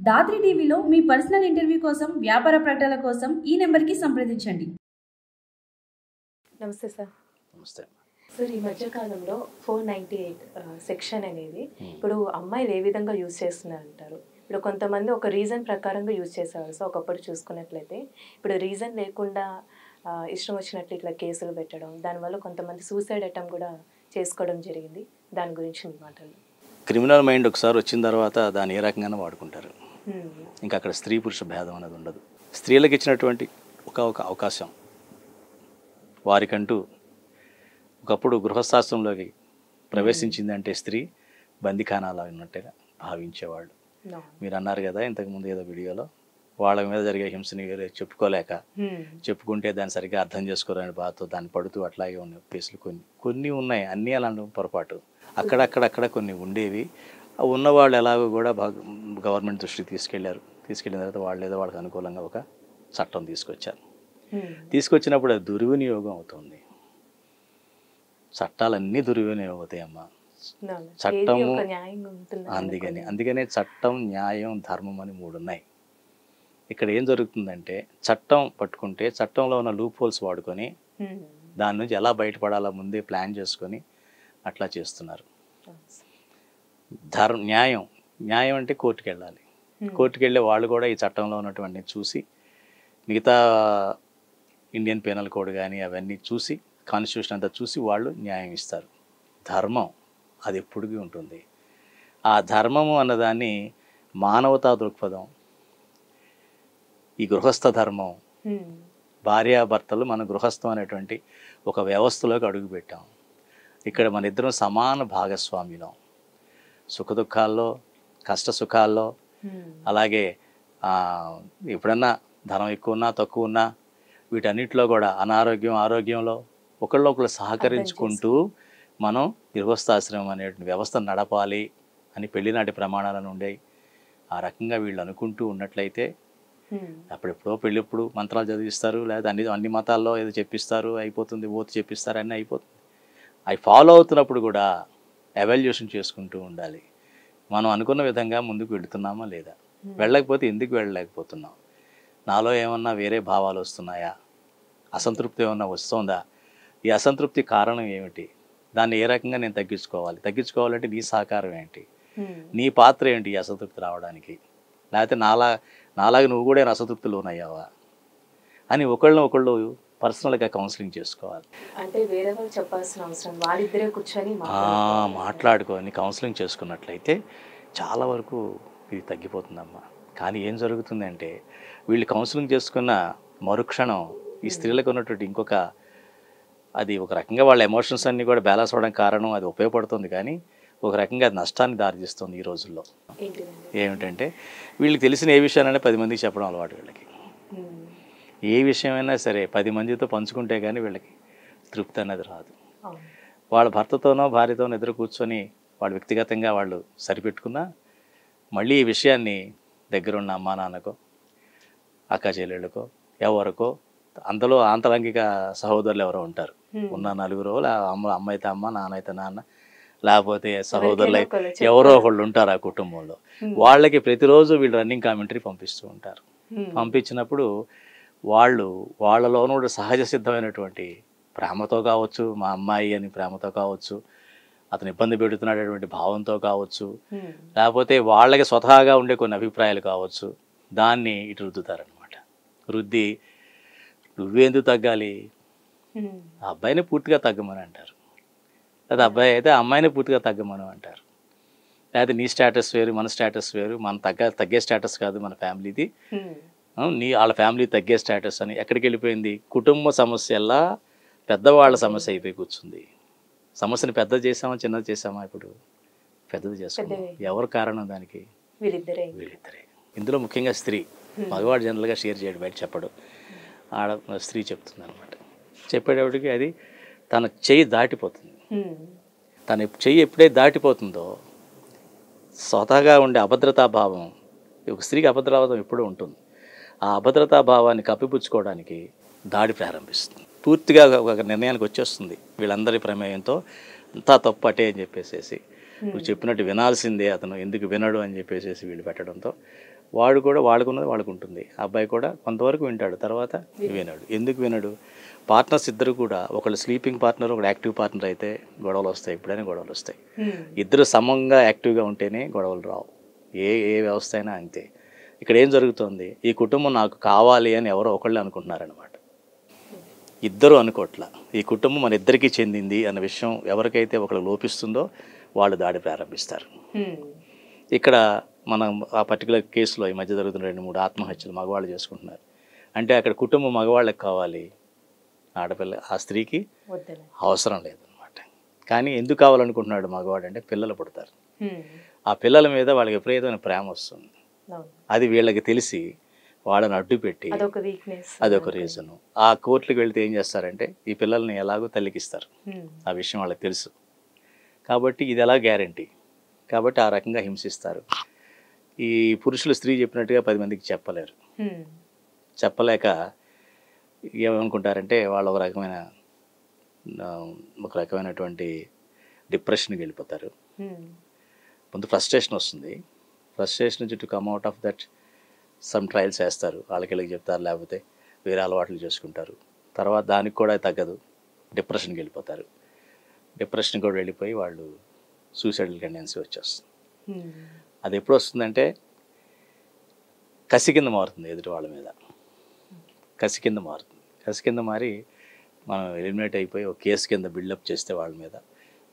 దాత్రి టీవీలో మీ personal interview కోసం, వ్యాపార ప్రకటనల కోసం ఈ నెంబర్కి సంప్రదించండి. నమస్తే సార్. నమస్తే సార్, ఈ మధ్యకాలంలో 498 సెక్షన్ అనేది ఇప్పుడు అమ్మాయిలు ఏ విధంగా యూజ్ చేస్తున్నారంటారు? ఇప్పుడు కొంతమంది ఒక రీజన్ ప్రకారంగా యూజ్ చేసేవారు. సో ఒకప్పుడు చూసుకున్నట్లయితే ఇప్పుడు రీజన్ లేకుండా ఇష్టం వచ్చినట్లు ఇట్లా కేసులు పెట్టడం, దానివల్ల కొంతమంది సూసైడ్ అటెంప్ట్ కూడా చేసుకోవడం జరిగింది. దాని గురించి మీ మాటలు. క్రిమినల్ మైండ్ ఒకసారి వచ్చిన తర్వాత దాన్ని ఏ రకంగానే వాడుకుంటారు. ఇంకా అక్కడ స్త్రీ పురుష భేదం అనేది ఉండదు. స్త్రీలకు ఇచ్చినటువంటి ఒక అవకాశం వారికంటూ ఒకప్పుడు గృహస్థాశ్రంలోకి ప్రవేశించిందంటే స్త్రీ బందిఖానాలా ఉన్నట్టుగా భావించేవాళ్ళు. మీరు అన్నారు కదా ఇంతకుముందు ఏదో వీడియోలో, వాళ్ళ మీద జరిగే హింసని చెప్పుకోలేక, చెప్పుకుంటే దాన్ని సరిగ్గా అర్థం చేసుకోవాలని బాధతో దాన్ని పడుతూ అట్లాగే ఉన్న కేసులు కొన్ని ఉన్నాయి. అన్నీ అలాంటి పొరపాటు అక్కడక్కడ కొన్ని ఉండేవి. ఉన్నవాళ్ళు ఎలాగో కూడా గవర్నమెంట్ దృష్టికి తీసుకెళ్ళిన తర్వాత వాళ్ళు ఏదో వాళ్ళకి అనుకూలంగా ఒక చట్టం తీసుకొచ్చారు. తీసుకొచ్చినప్పుడు అది దుర్వినియోగం అవుతుంది. చట్టాలన్నీ దుర్వినియోగం అవుతాయమ్మా. చట్టము అందుకనే చట్టం, న్యాయం, ధర్మం అని 3 ఉన్నాయి. ఇక్కడ ఏం జరుగుతుందంటే చట్టం పట్టుకుంటే చట్టంలో ఉన్న లూప్ హోల్స్ వాడుకొని దాని నుంచి ఎలా బయటపడాలా ముందే ప్లాన్ చేసుకొని అట్లా చేస్తున్నారు. న్యాయం అంటే కోర్టుకు వెళ్ళాలి. కోర్టుకు వెళ్ళే వాళ్ళు కూడా ఈ చట్టంలో ఉన్నటువంటి చూసి, మిగతా ఇండియన్ పీనల్ కోడ్ కానీ అవన్నీ చూసి, కాన్స్టిట్యూషన్ అంతా చూసి వాళ్ళు న్యాయం ఇస్తారు. ధర్మం అది ఎప్పటికీ ఉంటుంది. ఆ ధర్మము అన్నదాన్ని మానవతా దృక్పథం, ఈ గృహస్థ ధర్మం, భార్యాభర్తలు మన గృహస్థం అనేటువంటి ఒక వ్యవస్థలోకి అడుగుపెట్టాం. ఇక్కడ మన ఇద్దరం సమాన భాగస్వామ్యం. సుఖదుఖాల్లో, కష్ట సుఖాల్లో, అలాగే ఎప్పుడన్నా ధనం ఎక్కువ ఉన్నా తక్కువ ఉన్నా వీటన్నిటిలో కూడా ఆరోగ్యంలో ఒకళ్ళు సహకరించుకుంటూ మనం గృహస్థాశ్రమం అనే వ్యవస్థ నడపాలి అని పెళ్లినాటి ప్రమాణాలను ఉండేవి. ఆ రకంగా వీళ్ళు అనుకుంటూ ఉన్నట్లయితే అప్పుడెప్పుడో పెళ్ళెప్పుడు మంత్రాలు చదివిస్తారు, లేదా అన్ని మతాల్లో ఏదో చెప్పిస్తారు, అయిపోతుంది, ఓతు చెప్పిస్తారు, అన్నీ అయిపోతుంది. అవి ఫాలో అవుతున్నప్పుడు కూడా ఎవాల్యుయేషన్ చేసుకుంటూ ఉండాలి. మనం అనుకున్న విధంగా ముందుకు వెళుతున్నామా లేదా, వెళ్ళకపోతే ఎందుకు వెళ్ళలేకపోతున్నాం, నాలో ఏమన్నా వేరే భావాలు వస్తున్నాయా, అసంతృప్తి ఏమన్నా వస్తుందా, ఈ అసంతృప్తి కారణం ఏమిటి, దాన్ని ఏ రకంగా నేను తగ్గించుకోవాలంటే నీ సహకారం ఏంటి, నీ పాత్ర ఏంటి ఈ అసంతృప్తి రావడానికి, లేకపోతే నాలాగా నువ్వు కూడా అసంతృప్తి లోనయ్యావా అని ఒకళ్ళు పర్సనల్గా కౌన్సిలింగ్ చేసుకోవాలి. అంటే వేరే వాళ్ళు చెప్పాల్సిన అవసరం, వాళ్ళిద్దరే కూర్చొని మాట్లాడుకొని కౌన్సిలింగ్ చేసుకున్నట్లయితే చాలా వరకు ఇది తగ్గిపోతుందమ్మా. కానీ ఏం జరుగుతుందంటే వీళ్ళు కౌన్సిలింగ్ చేసుకున్న మరుక్షణం ఈ స్త్రీలకు ఉన్నటువంటి అది ఒక రకంగా వాళ్ళ ఎమోషన్స్ అన్నీ కూడా బ్యాలెన్స్ అవ్వడం కారణం అది ఉపయోగపడుతుంది. కానీ ఒక రకంగా అది నష్టాన్ని దారితీస్తుంది ఈ రోజుల్లో. ఏమిటంటే వీళ్ళకి తెలిసిన ఏ విషయాలైనా 10 మందికి చెప్పడం అలవాటు. వీళ్ళకి ఏ విషయమైనా సరే 10 మందితో పంచుకుంటే కానీ వీళ్ళకి తృప్తి అనేది రాదు. వాళ్ళ భర్తతోనో భార్యతోనో ఎదురు కూర్చొని వాళ్ళు వ్యక్తిగతంగా వాళ్ళు సరిపెట్టుకున్నా మళ్ళీ ఈ విషయాన్ని దగ్గరున్న అమ్మా నాన్నకో, అక్క చెల్లెళ్ళకో, ఎవరికో, అందులో ఆంతరంగిక సహోదరులు ఎవరో ఉంటారు, ఉన్న 4 అమ్మ అయితే అమ్మ, నాన్న అయితే నాన్న, లేకపోతే సహోదరులు ఎవరో ఒకళ్ళు ఉంటారు ఆ కుటుంబంలో. వాళ్ళకి ప్రతిరోజు వీళ్ళు రన్నింగ్ కామెంటరీ పంపిస్తూ ఉంటారు. పంపించినప్పుడు వాళ్ళలోనూ సహజ సిద్ధమైనటువంటి ప్రేమతో కావచ్చు, మా అమ్మాయి అని ప్రేమతో కావచ్చు, అతను ఇబ్బంది పెడుతున్నటువంటి భావంతో కావచ్చు, లేకపోతే వాళ్ళకి స్వతహాగా ఉండే కొన్ని అభిప్రాయాలు కావచ్చు, దాన్ని ఇటు రుద్దుతారనమాట. రుద్ది నువ్వేందుకు తగ్గాలి, ఆ అబ్బాయిని పూర్తిగా తగ్గమని అంటారు, లేదా అబ్బాయి అయితే అమ్మాయిని పూర్తిగా తగ్గమని అంటారు. లేకపోతే నీ స్టేటస్ వేరు, మన స్టేటస్ వేరు, మన తగ్గే స్టేటస్ కాదు మన ఫ్యామిలీది, వాళ్ళ ఫ్యామిలీ తగ్గే స్టేటస్ అని ఎక్కడికి వెళ్ళిపోయింది. కుటుంబ సమస్యల్లా పెద్దవాళ్ళ సమస్య అయిపోయి కూర్చుంది. సమస్యని పెద్ద చేసామా చిన్నది చేసామా, ఇప్పుడు పెద్దది చేసుకున్నాం. ఎవరు కారణం దానికి? వీళ్ళిద్దరే. ఇందులో ముఖ్యంగా స్త్రీ. మగవాడు జనరల్గా షేర్ చేయడం, బయట చెప్పడు, స్త్రీ చెప్తుంది అనమాట. చెప్పేటప్పటికి అది తన చెయ్యి దాటిపోతుంది. తన చెయ్యి ఎప్పుడైతే దాటిపోతుందో స్వతహాగా ఉండే అభద్రతాభావం, ఒక స్త్రీకి అభద్రతాభావం ఎప్పుడూ ఉంటుంది. ఆ అభద్రతాభావాన్ని కప్పిపుచ్చుకోవడానికి దాడి ప్రారంభిస్తుంది. పూర్తిగా ఒక నిర్ణయానికి వచ్చేస్తుంది. వీళ్ళందరి ప్రమేయంతో అంతా తప్పటే అని చెప్పేసి, నువ్వు చెప్పినట్టు వినాల్సిందే, అతను ఎందుకు వినడు అని చెప్పేసి వీళ్ళు పెట్టడంతో వాడు కూడా వాడుకున్నది వాళ్ళకు ఉంటుంది. ఆ అబ్బాయి కూడా కొంతవరకు వింటాడు, తర్వాత వినడు. ఎందుకు వినడు? పార్ట్నర్స్ ఇద్దరు కూడా, ఒకళ్ళు స్లీపింగ్ పార్ట్నర్, ఒకడు యాక్టివ్ పార్ట్నర్ అయితే గొడవలు వస్తాయి, ఎప్పుడైనా గొడవలు వస్తాయి. ఇద్దరు సమంగా యాక్టివ్గా ఉంటేనే గొడవలు రావు. ఏ ఏ వ్యవస్థ అయినా అంతే. ఇక్కడ ఏం జరుగుతుంది, ఈ కుటుంబం నాకు కావాలి అని ఎవరో ఒకళ్ళు అనుకుంటున్నారనమాట. ఇద్దరు అనుకోట్లా. ఈ కుటుంబం మన ఇద్దరికీ చెందింది అన్న విషయం ఎవరికైతే ఒకళ్ళు లోపిస్తుందో వాళ్ళు దాడి ప్రారంభిస్తారు. ఇక్కడ మనం ఆ పర్టికులర్ కేసులో ఈ మధ్య జరుగుతున్న 2-3 ఆత్మహత్యలు మగవాళ్ళు చేసుకుంటున్నారు. అంటే అక్కడ కుటుంబం మగవాళ్ళకి కావాలి, ఆడపిల్ల ఆ స్త్రీకి అవసరం లేదనమాట. కానీ ఎందుకు కావాలనుకుంటున్నాడు మగవాడు అంటే పిల్లలు పుడతారు. ఆ పిల్లల మీద వాళ్ళకి విపరీతమైన ప్రేమ వస్తుంది. అది వీళ్ళకి తెలిసి వాళ్ళని అడ్డుపెట్టి అదొక రీజను. ఆ కోర్టులకు వెళ్తే ఏం చేస్తారంటే ఈ పిల్లల్ని ఎలాగో తల్లికిస్తారు. ఆ విషయం వాళ్ళకి తెలుసు కాబట్టి ఇది ఎలా గ్యారంటీ, కాబట్టి ఆ రకంగా హింసిస్తారు. ఈ పురుషులు స్త్రీ చెప్పినట్టుగా 10 మందికి చెప్పలేరు. చెప్పలేక ఏమనుకుంటారంటే వాళ్ళు ఒక రకమైనటువంటి డిప్రెషన్కి వెళ్ళిపోతారు. ముందు ఫ్రస్ట్రేషన్ వస్తుంది. ఫ్రస్ట్రేషన్ నుంచి to come out of that some trials వేస్తారు, వాళ్ళకి చెప్తారు, లేకపోతే వేరే అలవాట్లు చేసుకుంటారు. తర్వాత దానికి కూడా తగ్గదు, డిప్రెషన్కి వెళ్ళిపోతారు. డిప్రెషన్ కూడా వెళ్ళిపోయి వాళ్ళు సూసైడల్ టెండెన్సీ వచ్చేస్తుంది. అది ఎప్పుడు వస్తుందంటే కసి కింద మారుతుంది, ఎదుటి వాళ్ళ మీద కసి కింద మారుతుంది. కసి కింద మారి మనం ఎలిమినేట్ అయిపోయి ఒక కేసు కింద బిల్డప్ చేస్తే వాళ్ళ మీద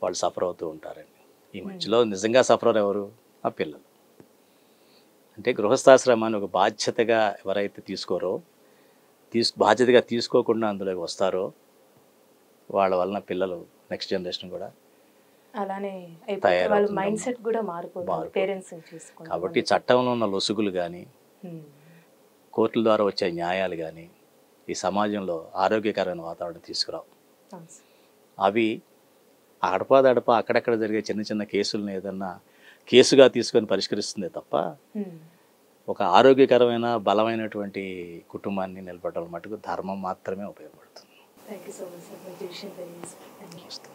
వాళ్ళు సఫర్ అవుతూ ఉంటారండి. ఈ మధ్యలో నిజంగా సఫర్ ఎవరు? ఆ పిల్లలు. అంటే గృహస్థాశ్రమాన్ని ఒక బాధ్యతగా ఎవరైతే తీసుకోరో, బాధ్యతగా తీసుకోకుండా అందులోకి వస్తారో వాళ్ళ వలన పిల్లలు నెక్స్ట్ జనరేషన్ కూడా అలానే వాళ్ళ మైండ్ సెట్ కూడా మారిపోతుంది పేరెంట్స్ చూసుకొని. కాబట్టి చట్టంలో ఉన్న లొసుగులు కానీ, కోర్టుల ద్వారా వచ్చే న్యాయాలు కానీ ఈ సమాజంలో ఆరోగ్యకరమైన వాతావరణం తీసుకురావు. అవి అడపాదడప అక్కడక్కడ జరిగే చిన్న చిన్న కేసులను ఏదన్నా కేసుగా తీసుకొని పరిష్కరిస్తుందే తప్ప ఒక ఆరోగ్యకరమైన బలమైనటువంటి కుటుంబాన్ని నిలబడడం మటుకు ధర్మం మాత్రమే ఉపయోగపడుతుంది. Thank you so much sir.